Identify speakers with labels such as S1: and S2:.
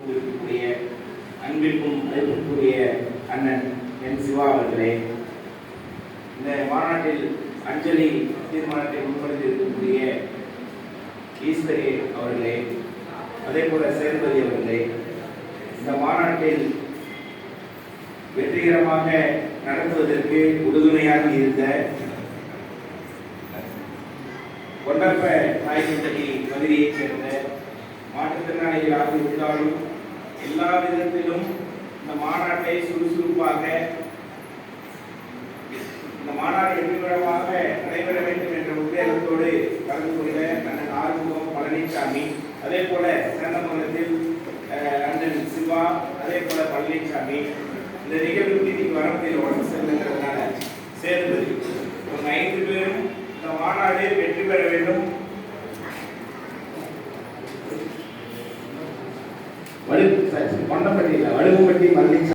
S1: இருக்கக்கூடிய அன்பிற்கும் மதிப்பிற்குரிய அண்ணன் என் சிவா அவர்களே, இந்த மாநாட்டில் அஞ்சலி தீர்மானத்தை முன்மொழிந்து இருக்கக்கூடிய ஈஸ்வரி அவர்களே, அதே போல சேதுபதி அவர்களே, இந்த மாநாட்டில் வெற்றிகரமாக நடத்துவதற்கு உறுதுணையாக இருந்த கொண்டப்ப நாயக்கன்பட்டி பகுதியைச் சேர்ந்த மாற்றுத்திறனாளிகளாக இருந்தாலும் எல்லா விதத்திலும் இந்த மாநாட்டை சுறுசுறுப்பாக இந்த மாநாடு வெற்றிகரமாக நடைபெற வேண்டும் என்ற உத்தேசத்தோடு கலந்து கொண்ட அண்ணன் ஆறுமுகம் பழனிசாமி, அதே போல சேந்தமங்கலத்தில் அண்ணன் சிவா, அதே போல பழனிசாமி, இந்த நிகழ்வுக்கு இன்னைக்கு வரம்பில் உடம்பு செல்லுங்கிறதுனால சேதுபதி, ஒரு 5 பேரும் இந்த மாநாடு வெற்றி பெற வேண்டும். கொண்டப்பட்டியில் வடுகுப்பட்டி பழனிசாமி